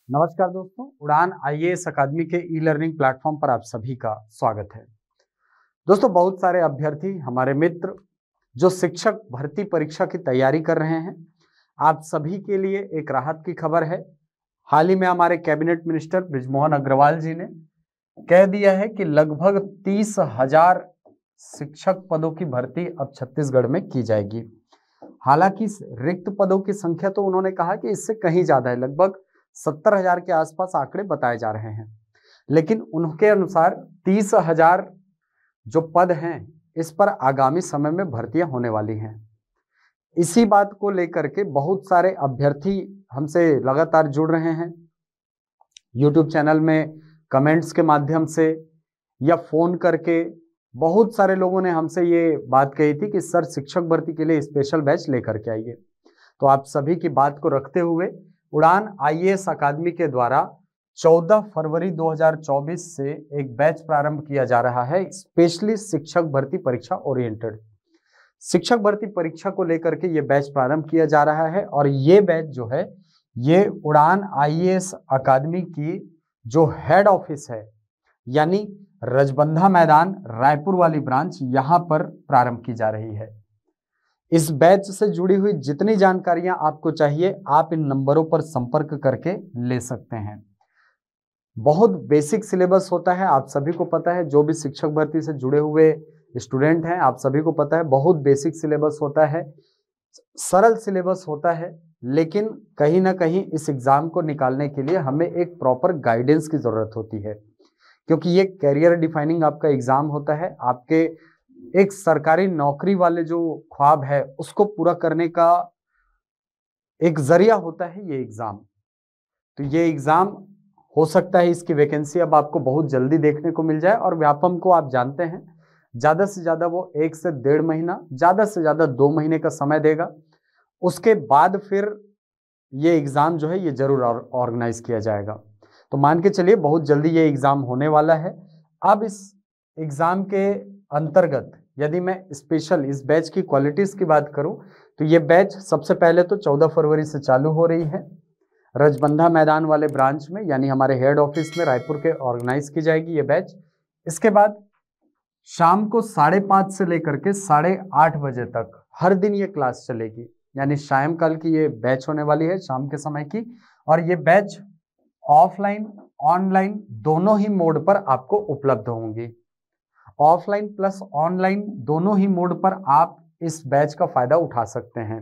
नमस्कार दोस्तों, उड़ान आईएएस अकादमी के ई लर्निंग प्लेटफॉर्म पर आप सभी का स्वागत है। दोस्तों, बहुत सारे अभ्यर्थी हमारे मित्र जो शिक्षक भर्ती परीक्षा की तैयारी कर रहे हैं, आप सभी के लिए एक राहत की खबर है। हाल ही में हमारे कैबिनेट मिनिस्टर बृजमोहन अग्रवाल जी ने कह दिया है कि लगभग 30,000 शिक्षक पदों की भर्ती अब छत्तीसगढ़ में की जाएगी। हालांकि रिक्त पदों की संख्या तो उन्होंने कहा कि इससे कहीं ज्यादा है, लगभग 70,000 के आसपास आंकड़े बताए जा रहे हैं। लेकिन उनके अनुसार 30,000 जो पद हैं, इस पर आगामी समय में भर्तियां होने वाली हैं। इसी बात को लेकर के बहुत सारे अभ्यर्थी हमसे लगातार जुड़ रहे हैं, यूट्यूब चैनल में कमेंट्स के माध्यम से या फोन करके। बहुत सारे लोगों ने हमसे ये बात कही थी कि सर, शिक्षक भर्ती के लिए स्पेशल बैच लेकर के आइए। तो आप सभी की बात को रखते हुए उड़ान आईएएस अकादमी के द्वारा 14 फरवरी 2024 से एक बैच प्रारंभ किया जा रहा है, स्पेशली शिक्षक भर्ती परीक्षा ओरिएंटेड। शिक्षक भर्ती परीक्षा को लेकर के ये बैच प्रारंभ किया जा रहा है और ये बैच जो है, ये उड़ान आईएएस अकादमी की जो हेड ऑफिस है, यानी रजबंधा मैदान रायपुर वाली ब्रांच, यहाँ पर प्रारंभ की जा रही है। इस बैच से जुड़ी हुई जितनी जानकारियां आपको चाहिए, आप इन नंबरों पर संपर्क करके ले सकते हैं। बहुत बेसिक सिलेबस होता है, आप सभी को पता है। जो भी शिक्षक भर्ती से जुड़े हुए स्टूडेंट हैं, आप सभी को पता है, बहुत बेसिक सिलेबस होता है, सरल सिलेबस होता है। लेकिन कहीं ना कहीं इस एग्जाम को निकालने के लिए हमें एक प्रॉपर गाइडेंस की जरूरत होती है, क्योंकि ये कैरियर डिफाइनिंग आपका एग्जाम होता है। आपके एक सरकारी नौकरी वाले जो ख्वाब है, उसको पूरा करने का एक जरिया होता है ये एग्जाम। तो ये एग्जाम हो सकता है इसकी वैकेंसी अब आपको बहुत जल्दी देखने को मिल जाए, और व्यापम को आप जानते हैं, ज्यादा से ज्यादा वो 1 से 1.5 महीना, ज्यादा से ज्यादा 2 महीने का समय देगा। उसके बाद फिर ये एग्जाम जो है ये जरूर ऑर्गेनाइज किया जाएगा। तो मान के चलिए बहुत जल्दी ये एग्जाम होने वाला है। अब इस एग्जाम के अंतर्गत यदि मैं स्पेशल इस बैच की क्वालिटीज की बात करूं, तो ये बैच सबसे पहले तो 14 फरवरी से चालू हो रही है, रजबंधा मैदान वाले ब्रांच में, यानी हमारे हेड ऑफिस में रायपुर के ऑर्गेनाइज की जाएगी ये बैच। इसके बाद शाम को 5:30 से लेकर के 8:30 बजे तक हर दिन ये क्लास चलेगी, यानी सायंकाल की ये बैच होने वाली है, शाम के समय की। और ये बैच ऑफलाइन ऑनलाइन दोनों ही मोड पर आपको उपलब्ध होंगी। ऑफलाइन प्लस ऑनलाइन दोनों ही मोड पर आप इस बैच का फायदा उठा सकते हैं।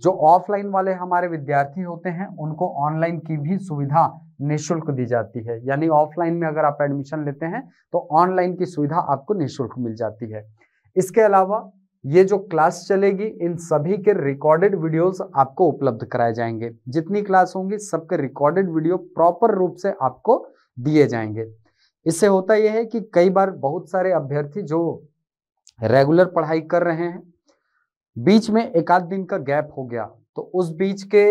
जो ऑफलाइन वाले हमारे विद्यार्थी होते हैं, उनको ऑनलाइन की भी सुविधा निःशुल्क दी जाती है, यानी ऑफलाइन में अगर आप एडमिशन लेते हैं तो ऑनलाइन की सुविधा आपको निःशुल्क मिल जाती है। इसके अलावा ये जो क्लास चलेगी, इन सभी के रिकॉर्डेड वीडियोस आपको उपलब्ध कराए जाएंगे। जितनी क्लास होंगी सबके रिकॉर्डेड वीडियो प्रॉपर रूप से आपको दिए जाएंगे। इससे होता यह है कि कई बार बहुत सारे अभ्यर्थी जो रेगुलर पढ़ाई कर रहे हैं, बीच में एक आध दिन का गैप हो गया, तो उस बीच के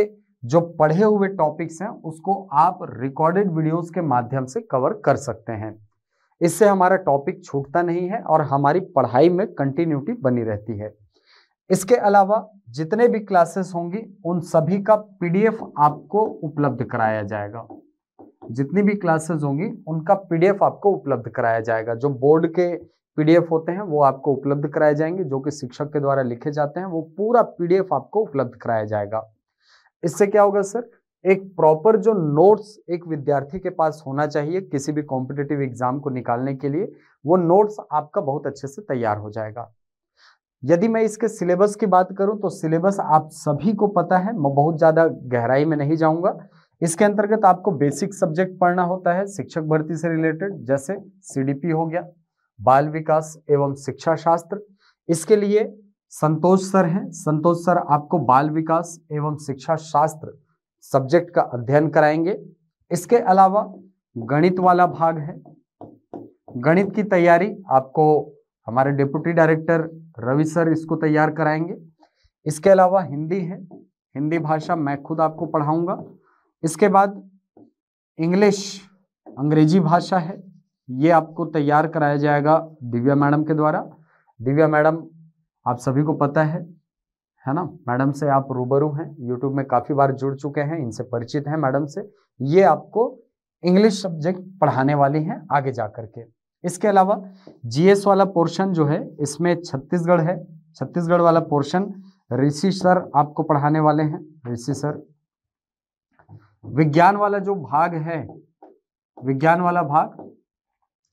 जो पढ़े हुए टॉपिक्स हैं उसको आप रिकॉर्डेड वीडियोस के माध्यम से कवर कर सकते हैं। इससे हमारा टॉपिक छूटता नहीं है और हमारी पढ़ाई में कंटिन्यूटी बनी रहती है। इसके अलावा जितने भी क्लासेस होंगी उन सभी का पीडीएफ आपको उपलब्ध कराया जाएगा। जितनी भी क्लासेस होंगी उनका पीडीएफ आपको उपलब्ध कराया जाएगा। जो बोर्ड के पीडीएफ होते हैं वो आपको उपलब्ध कराए जाएंगे, जो कि शिक्षक के द्वारा लिखे जाते हैं, वो पूरा पीडीएफ आपको उपलब्ध कराया जाएगा। इससे क्या होगा सर, एक प्रॉपर जो नोट्स एक विद्यार्थी के पास होना चाहिए किसी भी कॉम्पिटिटिव एग्जाम को निकालने के लिए, वो नोट्स आपका बहुत अच्छे से तैयार हो जाएगा। यदि मैं इसके सिलेबस की बात करूं तो सिलेबस आप सभी को पता है, मैं बहुत ज्यादा गहराई में नहीं जाऊंगा। इसके अंतर्गत आपको बेसिक सब्जेक्ट पढ़ना होता है शिक्षक भर्ती से रिलेटेड, जैसे सीडीपी हो गया, बाल विकास एवं शिक्षा शास्त्र। इसके लिए संतोष सर हैं, संतोष सर आपको बाल विकास एवं शिक्षा शास्त्र सब्जेक्ट का अध्ययन कराएंगे। इसके अलावा गणित वाला भाग है, गणित की तैयारी आपको हमारे डिप्टी डायरेक्टर रवि सर इसको तैयार कराएंगे। इसके अलावा हिंदी है, हिंदी भाषा मैं खुद आपको पढ़ाऊंगा। इसके बाद इंग्लिश, अंग्रेजी भाषा है, ये आपको तैयार कराया जाएगा दिव्या मैडम के द्वारा। दिव्या मैडम आप सभी को पता है है ना। मैडम से आप रूबरू हैं, यूट्यूब में काफ़ी बार जुड़ चुके हैं, इनसे परिचित हैं मैडम से। ये आपको इंग्लिश सब्जेक्ट पढ़ाने वाली हैं आगे जा करके। इसके अलावा जीएस वाला पोर्शन जो है इसमें छत्तीसगढ़ है, छत्तीसगढ़ वाला पोर्शन ऋषि सर आपको पढ़ाने वाले हैं, ऋषि सर। विज्ञान वाला जो भाग है, विज्ञान वाला भाग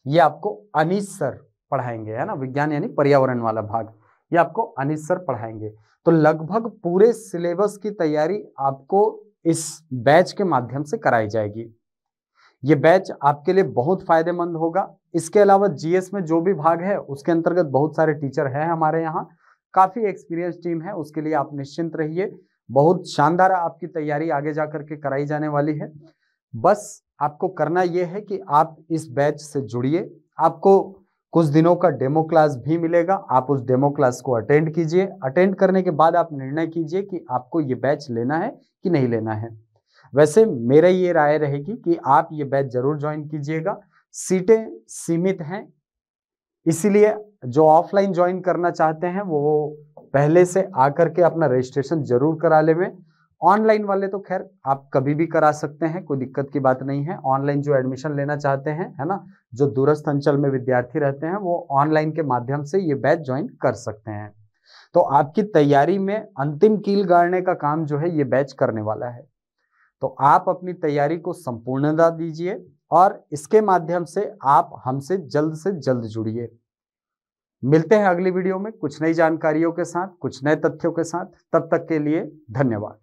ये आपको अनीश सर पढ़ाएंगे, है ना। विज्ञान यानी पर्यावरण वाला भाग ये आपको अनीश सर पढ़ाएंगे। तो लगभग पूरे सिलेबस की तैयारी आपको इस बैच के माध्यम से कराई जाएगी। ये बैच आपके लिए बहुत फायदेमंद होगा। इसके अलावा जीएस में जो भी भाग है उसके अंतर्गत बहुत सारे टीचर हैं हमारे यहाँ, काफी एक्सपीरियंस टीम है, उसके लिए आप निश्चिंत रहिए। बहुत शानदार आपकी तैयारी आगे जा करके कराई जाने वाली है। बस आपको करना यह है कि आप इस बैच से जुड़िए। आपको कुछ दिनों का डेमो क्लास भी मिलेगा, आप उस डेमो क्लास को अटेंड कीजिए। अटेंड करने के बाद आप निर्णय कीजिए कि आपको ये बैच लेना है कि नहीं लेना है। वैसे मेरा ये राय रहेगी कि आप ये बैच जरूर ज्वाइन कीजिएगा। सीटें सीमित हैं, इसीलिए जो ऑफलाइन ज्वाइन करना चाहते हैं वो पहले से आकर के अपना रजिस्ट्रेशन जरूर करा लें। ऑनलाइन वाले तो खैर आप कभी भी करा सकते हैं, कोई दिक्कत की बात नहीं है। ऑनलाइन जो एडमिशन लेना चाहते हैं, है ना, जो दूरस्थ अंचल में विद्यार्थी रहते हैं वो ऑनलाइन के माध्यम से ये बैच ज्वाइन कर सकते हैं। तो आपकी तैयारी में अंतिम कील गाड़ने का काम जो है ये बैच करने वाला है। तो आप अपनी तैयारी को संपूर्णता दीजिए और इसके माध्यम से आप हमसे जल्द से जल्द जुड़िए। मिलते हैं अगली वीडियो में कुछ नई जानकारियों के साथ, कुछ नए तथ्यों के साथ। तब तक के लिए धन्यवाद।